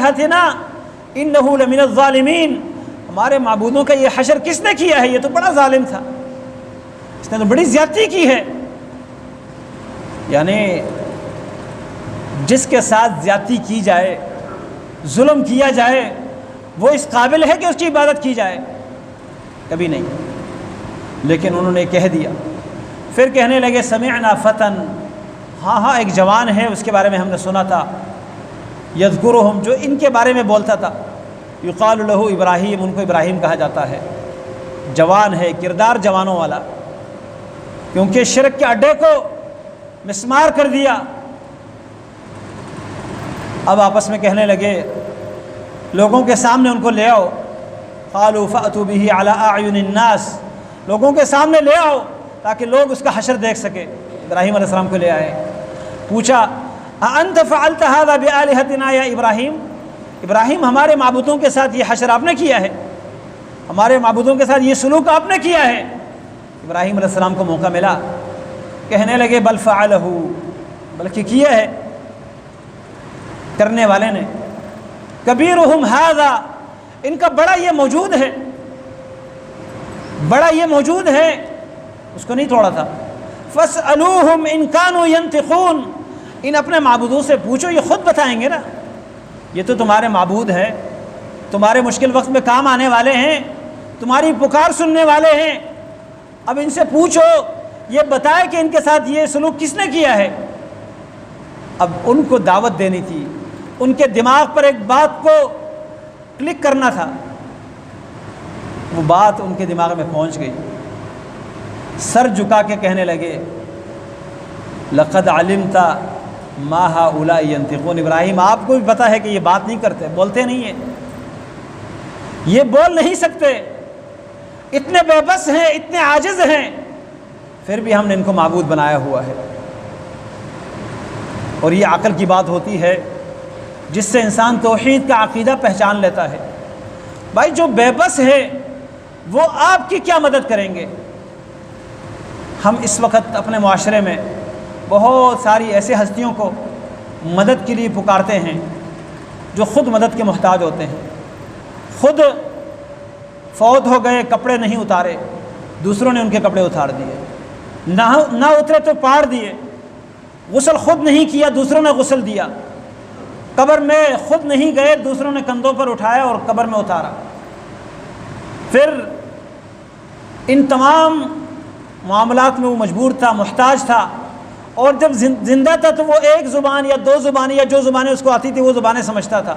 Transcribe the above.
بآلہتنا انہ لمن الظالمین، ہمارے معبودوں کا یہ حشر کس نے کیا ہے؟ یہ تو بڑا ظالم تھا، اس نے تو بڑی زیادتی کی ہے۔ یعنی جس کے ساتھ زیادتی کی جائے، ظلم کیا جائے، وہ اس قابل ہے کہ اس کی عبادت کی جائے؟ کبھی نہیں۔ لیکن انہوں نے کہہ دیا، پھر کہنے لگے سمعنا فتن، ہاں ایک جوان ہے، اس کے بارے میں ہم نے سنا تھا، یذکرہم، جو ان کے بارے میں بولتا تھا، یقال لہ ابراہیم، ان کو ابراہیم کہا جاتا ہے، جوان ہے، کردار جوانوں والا، کیونکہ شرک کے اڈے کو مسمار کر دیا۔ اب آپس میں کہنے لگے، لوگوں کے سامنے ان کو لے آؤ، قالوا فأتوا به علی اعین الناس، لوگوں کے سامنے لے آؤ تاکہ لوگ اس کا حشر دیکھ سکے۔ ابراہیم علیہ السلام کو لے آئے، پوچھا اانت فعلت هذا بآلہتنا یا ابراہیم، ابراہیم ہمارے معبودوں کے ساتھ یہ حشر آپ نے کیا ہے؟ ہمارے معبودوں کے ساتھ یہ سلوک آپ نے کیا ہے؟ ابراہیم علیہ السلام کو موقع ملا، کہنے لگے بل فعلہ، بلکہ کیا ہے کرنے والے نے، کبیرہم ھذا، ان کا بڑا یہ موجود ہے، بڑا یہ موجود ہے، اس کو نہیں توڑا تھا۔ فاسألوہم ان کانوا ینطقون، ان اپنے معبودوں سے پوچھو، یہ خود بتائیں گے نا، یہ تو تمہارے معبود ہیں، تمہارے مشکل وقت میں کام آنے والے ہیں، تمہاری پکار سننے والے ہیں، اب ان سے پوچھو، یہ بتائے کہ ان کے ساتھ یہ سلوک کس نے کیا ہے۔ اب ان کو دعوت دینی تھی، ان کے دماغ پر ایک بات کو کلک کرنا تھا، وہ بات ان کے دماغ میں پہنچ گئی، سر جھکا کے کہنے لگے لقد علمت ما هؤلاء ينطقون، ابراہیم آپ کو بھی پتہ ہے کہ یہ بات نہیں کرتے، بولتے نہیں ہیں، یہ بول نہیں سکتے، اتنے بے بس ہیں، اتنے عاجز ہیں، پھر بھی ہم نے ان کو معبود بنایا ہوا ہے۔ اور یہ عقل کی بات ہوتی ہے جس سے انسان توحید کا عقیدہ پہچان لیتا ہے۔ بھائی جو بے بس ہے وہ آپ کی کیا مدد کریں گے؟ ہم اس وقت اپنے معاشرے میں بہت ساری ایسے ہستیوں کو مدد کے لیے پکارتے ہیں جو خود مدد کے محتاج ہوتے ہیں، خود فوت ہو گئے، کپڑے نہیں اتارے، دوسروں نے ان کے کپڑے اتار دیے، نہ اترے تو پاڑ دیے، غسل خود نہیں کیا، دوسروں نے غسل دیا، قبر میں خود نہیں گئے، دوسروں نے کندھوں پر اٹھایا اور قبر میں اتارا۔ پھر ان تمام معاملات میں وہ مجبور تھا، محتاج تھا، اور جب زندہ تھا تو وہ ایک زبان یا دو زبانیں یا جو زبانیں اس کو آتی تھی وہ زبانیں سمجھتا تھا۔